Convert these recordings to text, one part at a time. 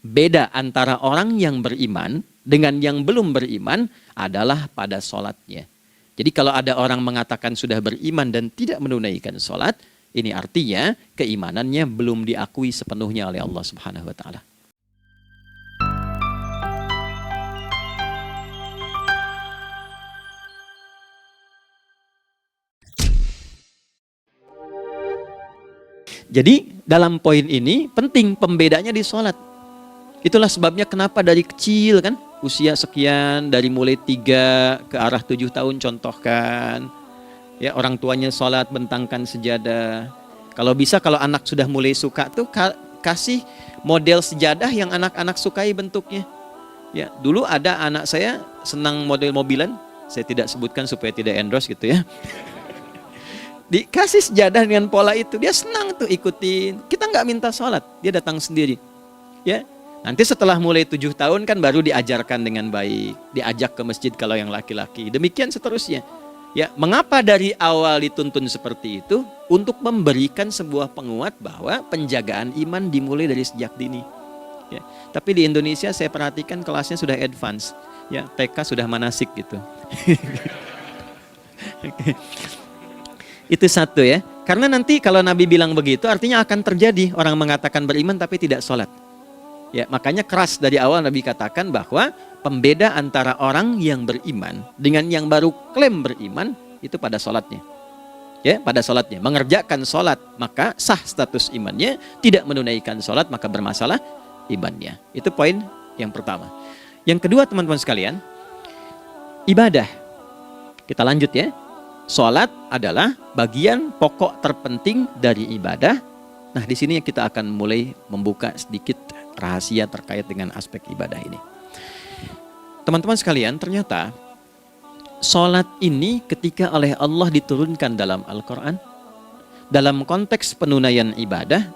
Beda antara orang yang beriman dengan yang belum beriman adalah pada sholatnya. Jadi kalau ada orang mengatakan sudah beriman dan tidak menunaikan sholat, ini artinya keimanannya belum diakui sepenuhnya oleh Allah Subhanahu wa Ta'ala. Jadi dalam poin ini penting pembedanya di sholat. Itulah sebabnya kenapa dari kecil kan, usia sekian, dari mulai 3 ke arah 7 tahun contohkan. Ya, orang tuanya sholat bentangkan sejadah. Kalau bisa kalau anak sudah mulai suka tuh kasih model sejadah yang anak-anak sukai bentuknya. Ya, dulu ada anak saya senang model mobilan, saya tidak sebutkan supaya tidak endorse gitu ya. Dikasih sejadah dengan pola itu, dia senang tuh ikutin. Kita nggak minta sholat, dia datang sendiri. Ya, nanti setelah mulai 7 tahun kan baru diajarkan dengan baik, diajak ke masjid kalau yang laki-laki. Demikian seterusnya. Ya, mengapa dari awal dituntun seperti itu? Untuk memberikan sebuah penguat bahwa penjagaan iman dimulai dari sejak dini. Ya, tapi di Indonesia saya perhatikan kelasnya sudah advance. Ya, TK sudah manasik gitu. Itu satu ya. Karena nanti kalau Nabi bilang begitu artinya akan terjadi orang mengatakan beriman tapi tidak sholat. Ya, makanya keras dari awal Nabi katakan bahwa pembeda antara orang yang beriman dengan yang baru klaim beriman itu pada sholatnya. Ya, pada sholatnya. Mengerjakan sholat maka sah status imannya, tidak menunaikan sholat maka bermasalah imannya. Itu poin yang pertama. Yang kedua teman-teman sekalian, ibadah. Kita lanjut ya. Sholat adalah bagian pokok terpenting dari ibadah. Nah, di sini kita akan mulai membuka sedikit rahasia terkait dengan aspek ibadah ini. Teman-teman sekalian, ternyata sholat ini ketika oleh Allah diturunkan dalam Al-Quran, dalam konteks penunaian ibadah,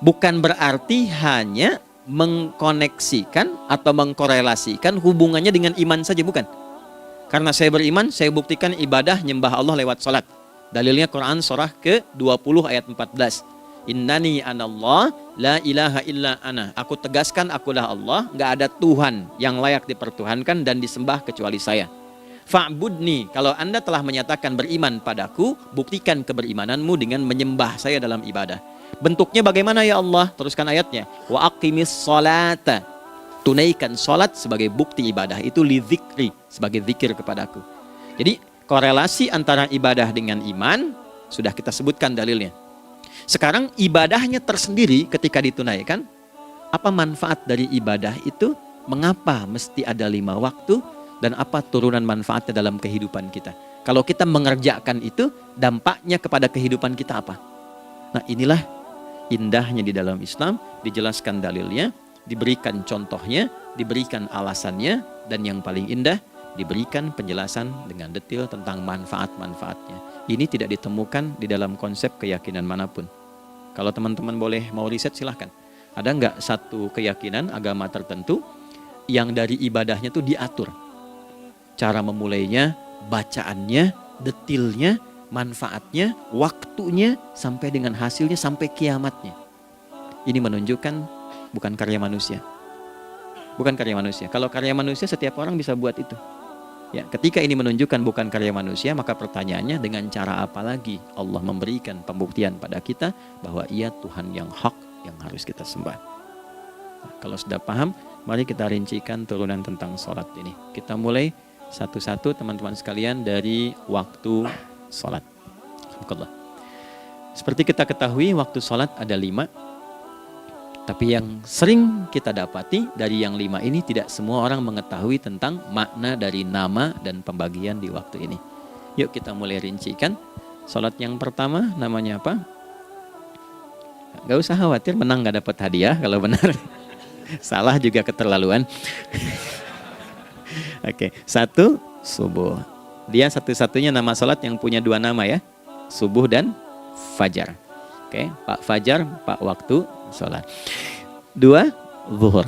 bukan berarti hanya mengkoneksikan atau mengkorelasikan hubungannya dengan iman saja, bukan. Karena saya beriman, saya buktikan ibadah nyembah Allah lewat sholat. Dalilnya Quran surah ke-20 ayat 14. Innani anallah la ilaha illa ana. Aku tegaskan akulah Allah, nggak ada Tuhan yang layak dipertuhankan dan disembah kecuali saya. Fa'budni, kalau Anda telah menyatakan beriman padaku, buktikan keberimananmu dengan menyembah saya dalam ibadah. Bentuknya bagaimana ya Allah? Teruskan ayatnya. Wa aqimis sholata. Tunaikan sholat sebagai bukti ibadah. Itu li dzikri, sebagai zikir kepadaku. Jadi korelasi antara ibadah dengan iman sudah kita sebutkan dalilnya. Sekarang ibadahnya tersendiri ketika ditunaikan, apa manfaat dari ibadah itu? Mengapa mesti ada 5 waktu? Dan apa turunan manfaatnya dalam kehidupan kita? Kalau kita mengerjakan itu, dampaknya kepada kehidupan kita apa? Nah, inilah indahnya di dalam Islam, dijelaskan dalilnya, diberikan contohnya, diberikan alasannya, dan yang paling indah, diberikan penjelasan dengan detail tentang manfaat-manfaatnya. Ini tidak ditemukan di dalam konsep keyakinan manapun. Kalau teman-teman boleh mau riset silahkan. Ada nggak satu keyakinan agama tertentu yang dari ibadahnya tuh diatur? Cara memulainya, bacaannya, detailnya, manfaatnya, waktunya, sampai dengan hasilnya, sampai kiamatnya. Ini menunjukkan bukan karya manusia. Bukan karya manusia. Kalau karya manusia setiap orang bisa buat itu. Ya, ketika ini menunjukkan bukan karya manusia, maka pertanyaannya dengan cara apa lagi Allah memberikan pembuktian pada kita bahwa Ia Tuhan yang hak yang harus kita sembah. Nah, kalau sudah paham, mari kita rincikan turunan tentang sholat ini. Kita mulai satu-satu teman-teman sekalian dari waktu sholat. Seperti kita ketahui waktu sholat ada 5. Tapi yang sering kita dapati dari yang 5 ini tidak semua orang mengetahui tentang makna dari nama dan pembagian di waktu ini. Yuk kita mulai rincikan. Sholat yang pertama namanya apa? Gak usah khawatir, menang gak dapat hadiah kalau benar. Salah juga keterlaluan. Oke, 1 subuh. Dia satu-satunya nama sholat yang punya 2 nama ya. Subuh dan fajar. Oke, Pak Fajar, Pak waktu sholat. 2 zuhur.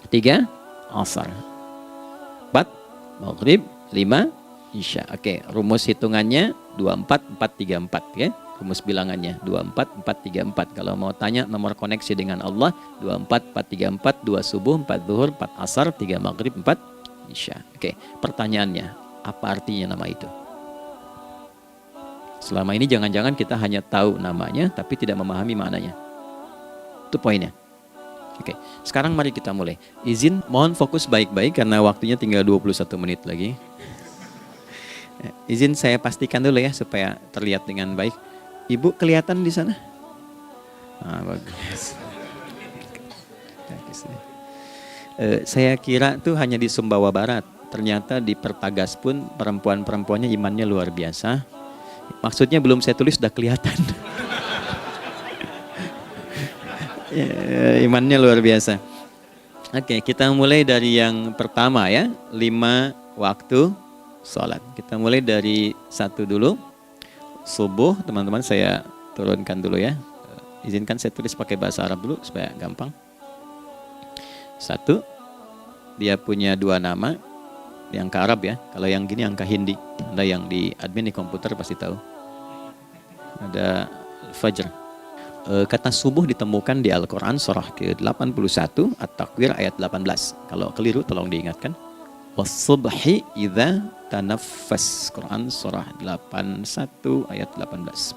3 asar. 4 maghrib. 5 isya. Oke, rumus hitungannya 24 4 3 4 ya. rumus bilangannya 24434. Kalau mau tanya nomor koneksi dengan Allah 24434, 2 subuh, 4 zuhur, 4 asar, 3 maghrib, 4 isya. Oke, pertanyaannya, apa artinya nama itu? Selama ini jangan-jangan kita hanya tahu namanya tapi tidak memahami maknanya. Itu poinnya. Oke, sekarang mari kita mulai. Izin mohon fokus baik-baik karena waktunya tinggal 21 menit lagi. Izin saya pastikan dulu ya supaya terlihat dengan baik. Ibu kelihatan di sana? Bagus. Saya kira tuh hanya di Sumbawa Barat. Ternyata di Pertagas pun perempuan-perempuannya imannya luar biasa. Maksudnya belum saya tulis sudah kelihatan. Imannya luar biasa. Oke, kita mulai dari yang pertama ya. 5 waktu sholat. Kita mulai dari 1 dulu. Subuh, teman-teman saya turunkan dulu ya. Izinkan saya tulis pakai bahasa Arab dulu supaya gampang. 1, dia punya 2 nama, yang ke Arab ya. Kalau yang gini angka Hindi. Ada yang di admin di komputer pasti tahu. Ada Fajr. Kata subuh ditemukan di Al-Quran surah ke-81 At-Takwir ayat 18. Kalau keliru tolong diingatkan. Was-subhi idza tanaffas. Quran surah 81 ayat 18.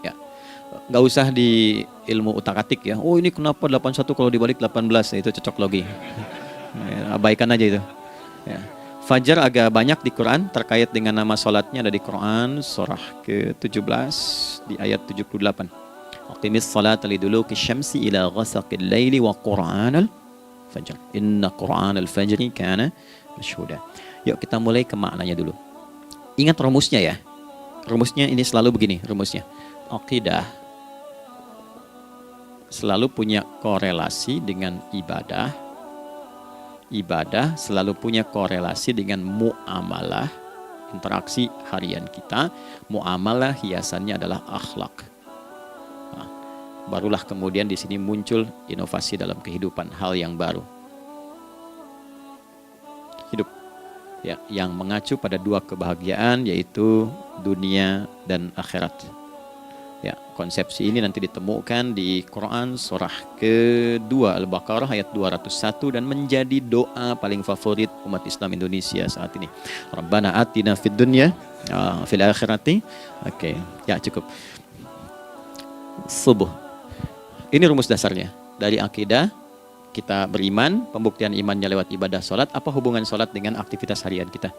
Ya. Nggak usah di ilmu utak-atik ya. Oh ini kenapa 81 kalau dibalik 18? Itu cocok logi. Abaikan aja itu. Ya. Fajar agak banyak di Quran terkait dengan nama sholatnya ada di Quran surah ke-17 di ayat 78. Aqimis salata liduluki syamsi ila ghasaqil laili wa qur'anal fajr. Inna qur'anal fajri kana masyhuda. Yuk kita mulai ke maknanya dulu. Ingat rumusnya ya. Rumusnya ini selalu begini rumusnya. Aqidah selalu punya korelasi dengan ibadah. Ibadah selalu punya korelasi dengan muamalah, interaksi harian kita. Muamalah hiasannya adalah akhlak. Nah, barulah kemudian di sini muncul inovasi dalam kehidupan, hal yang baru. Hidup ya, yang mengacu pada 2 kebahagiaan yaitu dunia dan akhirat. Ya, konsepsi ini nanti ditemukan di Quran surah ke-2 Al-Baqarah ayat 201 dan menjadi doa paling favorit umat Islam Indonesia saat ini. Rabbana atina fid dunya fil akhirati. Oke, ya cukup. Subuh. Ini rumus dasarnya. Dari akidah kita beriman, pembuktian imannya lewat ibadah sholat. Apa hubungan sholat dengan aktivitas harian kita?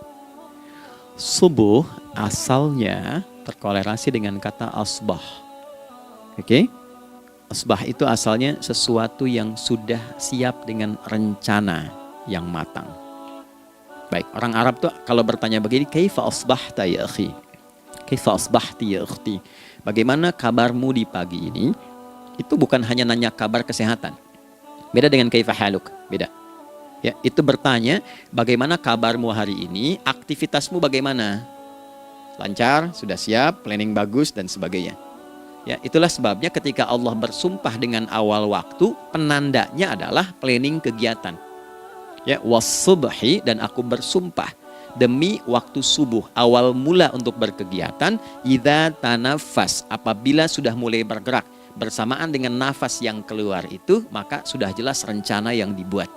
Subuh asalnya terkorelasi dengan kata asbah. Oke? Asbah itu asalnya sesuatu yang sudah siap dengan rencana yang matang. Baik, orang Arab tuh kalau bertanya begini, kaifa asbahta ya akhi? Kaifa asbahti ya ukhti? Bagaimana kabarmu di pagi ini? Itu bukan hanya nanya kabar kesehatan. Beda dengan kaifa haluk, beda. Ya, itu bertanya bagaimana kabarmu hari ini, aktivitasmu bagaimana? Lancar, sudah siap, planning bagus dan sebagainya. Ya, itulah sebabnya ketika Allah bersumpah dengan awal waktu, penandanya adalah planning kegiatan. Ya, was-subhi, dan aku bersumpah demi waktu subuh, awal mula untuk berkegiatan, idza tanafas, apabila sudah mulai bergerak bersamaan dengan nafas yang keluar itu, maka sudah jelas rencana yang dibuat.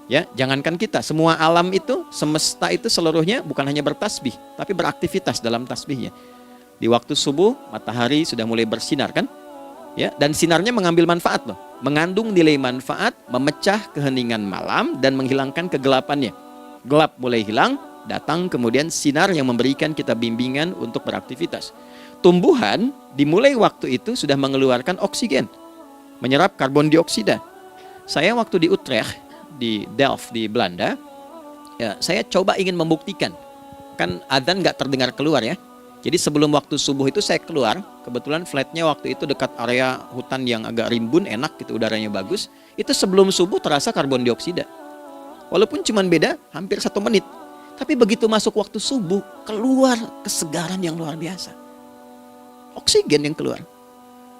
Ya, jangankan kita, semua alam itu, semesta itu seluruhnya bukan hanya bertasbih, tapi beraktivitas dalam tasbihnya. Di waktu subuh, matahari sudah mulai bersinar kan? Ya, dan sinarnya mengambil manfaat loh, mengandung nilai manfaat, memecah keheningan malam dan menghilangkan kegelapannya. Gelap mulai hilang, datang kemudian sinar yang memberikan kita bimbingan untuk beraktivitas. Tumbuhan dimulai waktu itu sudah mengeluarkan oksigen, menyerap karbon dioksida. Saya waktu di Utrecht, di Delft di Belanda, ya, saya coba ingin membuktikan, kan adzan nggak terdengar keluar ya. Jadi sebelum waktu subuh itu saya keluar, kebetulan flatnya waktu itu dekat area hutan yang agak rimbun, enak gitu, udaranya bagus. Itu sebelum subuh terasa karbon dioksida, walaupun cuma beda hampir 1 menit. Tapi begitu masuk waktu subuh, keluar kesegaran yang luar biasa, oksigen yang keluar.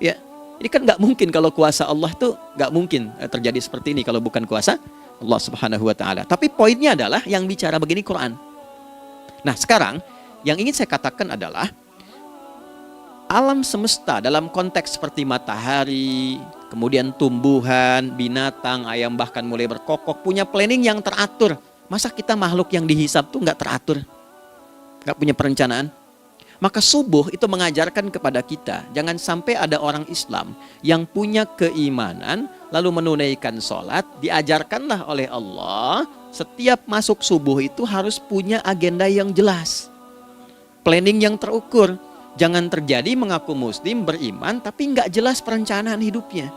Ya, ini kan nggak mungkin, kalau kuasa Allah tuh nggak mungkin terjadi seperti ini kalau bukan kuasa Allah Subhanahu wa Ta'ala. Tapi poinnya adalah yang bicara begini Quran. Nah, sekarang yang ingin saya katakan adalah alam semesta dalam konteks seperti matahari, kemudian tumbuhan, binatang, ayam bahkan mulai berkokok, punya planning yang teratur. Masa kita makhluk yang dihisab tuh nggak teratur? Nggak punya perencanaan? Maka subuh itu mengajarkan kepada kita, jangan sampai ada orang Islam yang punya keimanan, lalu menunaikan sholat, diajarkanlah oleh Allah, setiap masuk subuh itu harus punya agenda yang jelas. Planning yang terukur. Jangan terjadi mengaku muslim, beriman, tapi nggak jelas perencanaan hidupnya.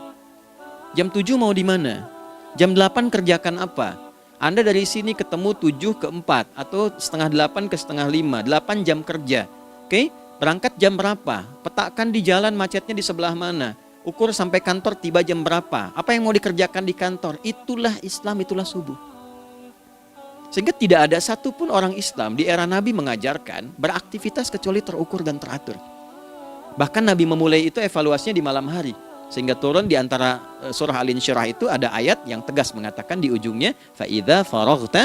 Jam 7 mau di mana? Jam 8 kerjakan apa? Anda dari sini ketemu 7 ke 4, atau setengah 8 ke setengah 5, 8 jam kerja. Oke, berangkat jam berapa? Petakan di jalan macetnya di sebelah mana? Ukur sampai kantor tiba jam berapa? Apa yang mau dikerjakan di kantor? Itulah Islam, itulah subuh. Sehingga tidak ada satupun orang Islam di era Nabi mengajarkan beraktivitas kecuali terukur dan teratur. Bahkan Nabi memulai itu evaluasinya di malam hari. Sehingga turun di antara surah Al-Insyirah itu ada ayat yang tegas mengatakan di ujungnya, فَإِذَا فَرَغْتَ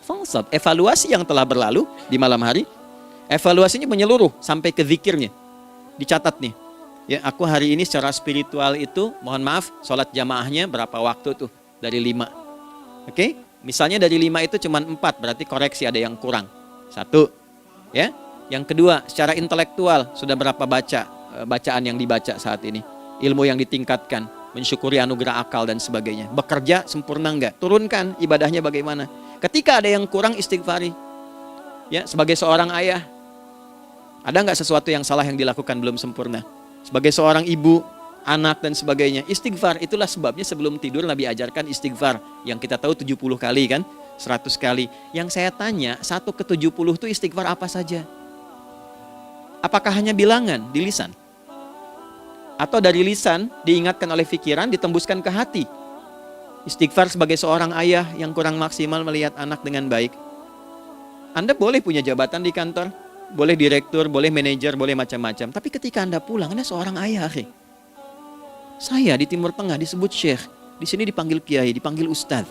فَانْصَبْ. Evaluasi yang telah berlalu di malam hari. Evaluasinya menyeluruh sampai ke zikirnya. Dicatat nih. Ya, aku hari ini secara spiritual itu, mohon maaf, sholat jamaahnya berapa waktu tuh? Dari 5. Oke? Misalnya dari 5 itu cuma 4, berarti koreksi ada yang kurang. 1. Ya. Yang kedua, secara intelektual sudah berapa bacaan yang dibaca saat ini? Ilmu yang ditingkatkan, mensyukuri anugerah akal dan sebagainya. Bekerja sempurna enggak? Turunkan ibadahnya bagaimana? Ketika ada yang kurang, istighfari. Ya, sebagai seorang ayah, ada nggak sesuatu yang salah yang dilakukan belum sempurna? Sebagai seorang ibu, anak dan sebagainya, istighfar. Itulah sebabnya sebelum tidur Nabi ajarkan istighfar. Yang kita tahu 70 kali kan, 100 kali. Yang saya tanya, 1 ke 70 itu istighfar apa saja? Apakah hanya bilangan di lisan? Atau dari lisan diingatkan oleh pikiran, ditembuskan ke hati? Istighfar sebagai seorang ayah yang kurang maksimal melihat anak dengan baik. Anda boleh punya jabatan di kantor, boleh direktur, boleh manajer, boleh macam-macam. Tapi ketika Anda pulang, Anda seorang ayah. Saya di Timur Tengah disebut syekh, di sini dipanggil kiai, dipanggil ustadz.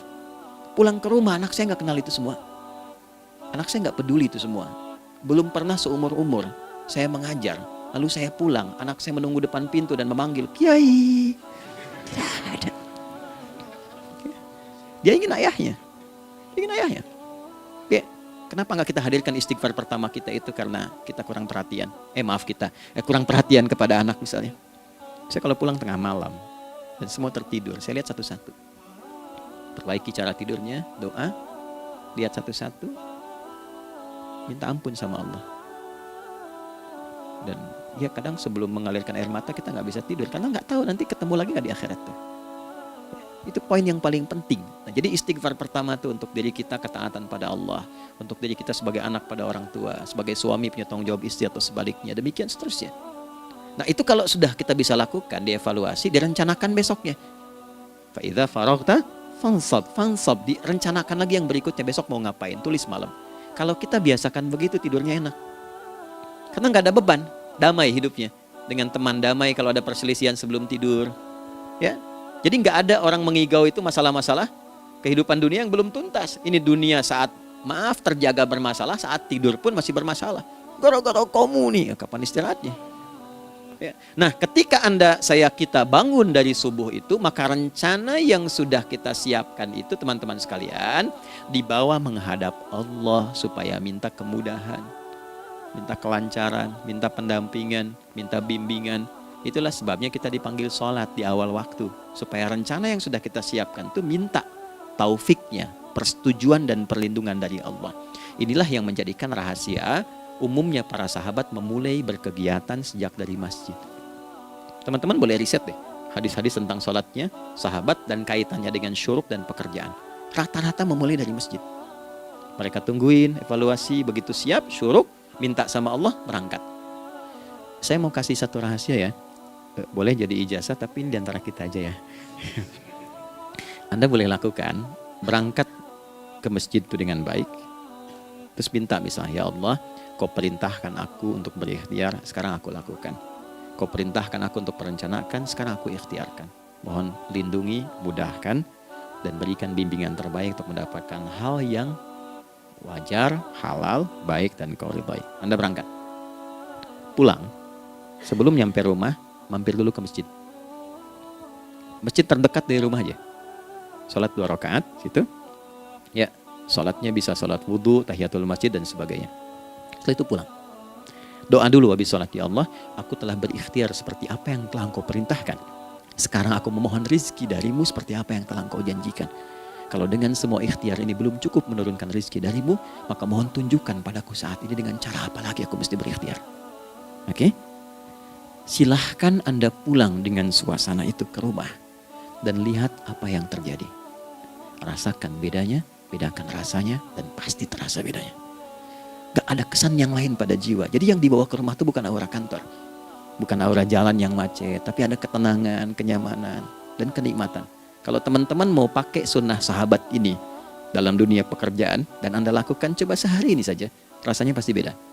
Pulang ke rumah, anak saya nggak kenal itu semua. Anak saya nggak peduli itu semua. Belum pernah seumur-umur saya mengajar, lalu saya pulang, anak saya menunggu depan pintu dan memanggil, kiai. Tidak ada. Dia ingin ayahnya. Oke. Kenapa nggak kita hadirkan istighfar pertama kita itu karena kita kurang perhatian. Kurang perhatian kepada anak misalnya. Saya kalau pulang tengah malam dan semua tertidur, saya lihat satu-satu. Perbaiki cara tidurnya, doa, lihat satu-satu, minta ampun sama Allah. Dan ya kadang sebelum mengalirkan air mata kita nggak bisa tidur karena nggak tahu nanti ketemu lagi nggak di akhirat tuh. Itu poin yang paling penting. Nah, jadi istighfar pertama itu untuk diri kita ketaatan pada Allah, untuk diri kita sebagai anak pada orang tua, sebagai suami punya tanggung jawab istri atau sebaliknya, demikian seterusnya. Nah itu kalau sudah kita bisa lakukan, dievaluasi, direncanakan besoknya. Fa'idha faraghta fansab, direncanakan lagi yang berikutnya, besok mau ngapain, tulis malam. Kalau kita biasakan begitu tidurnya enak. Karena nggak ada beban, damai hidupnya. Dengan teman damai kalau ada perselisihan sebelum tidur. Ya. Jadi nggak ada orang mengigau itu masalah-masalah kehidupan dunia yang belum tuntas. Ini dunia saat terjaga bermasalah, saat tidur pun masih bermasalah. Gara-gara kamu nih, kapan istirahatnya? Ya. Nah, ketika kita bangun dari subuh itu, maka rencana yang sudah kita siapkan itu teman-teman sekalian dibawa menghadap Allah supaya minta kemudahan, minta kelancaran, minta pendampingan, minta bimbingan. Itulah sebabnya kita dipanggil sholat di awal waktu. Supaya rencana yang sudah kita siapkan itu minta taufiknya, persetujuan dan perlindungan dari Allah. Inilah yang menjadikan rahasia umumnya para sahabat memulai berkegiatan sejak dari masjid. Teman-teman boleh riset deh hadis-hadis tentang sholatnya sahabat dan kaitannya dengan syuruk dan pekerjaan. Rata-rata memulai dari masjid. Mereka tungguin, evaluasi, begitu siap, syuruk, minta sama Allah, berangkat. Saya mau kasih satu rahasia ya. Boleh jadi ijazah tapi ini diantara kita aja ya. Anda boleh lakukan, berangkat ke masjid itu dengan baik. Terus minta misalnya, ya Allah, Kau perintahkan aku untuk berikhtiar, sekarang aku lakukan. Kau perintahkan aku untuk merencanakan, sekarang aku ikhtiarkan. Mohon lindungi, mudahkan, dan berikan bimbingan terbaik untuk mendapatkan hal yang wajar, halal, baik, dan Kau ridhai. Anda berangkat. Pulang. Sebelum nyampe rumah, mampir dulu ke masjid. Masjid terdekat dari rumah aja. Sholat 2 rakaat, situ. Ya, sholatnya bisa sholat wudhu, tahiyatul masjid, dan sebagainya. Setelah itu pulang. Doa dulu habis sholat. Ya Allah, aku telah berikhtiar seperti apa yang telah Engkau perintahkan. Sekarang aku memohon rizki darimu seperti apa yang telah Engkau janjikan. Kalau dengan semua ikhtiar ini belum cukup menurunkan rizki darimu, maka mohon tunjukkan padaku saat ini dengan cara apa lagi aku mesti berikhtiar. Oke? Silahkan Anda pulang dengan suasana itu ke rumah dan lihat apa yang terjadi. Rasakan bedanya, bedakan rasanya, dan pasti terasa bedanya. Gak ada kesan yang lain pada jiwa. Jadi yang dibawa ke rumah itu bukan aura kantor. Bukan aura jalan yang macet. Tapi ada ketenangan, kenyamanan, dan kenikmatan. Kalau teman-teman mau pakai sunnah sahabat ini dalam dunia pekerjaan dan Anda lakukan, coba sehari ini saja. Rasanya pasti beda.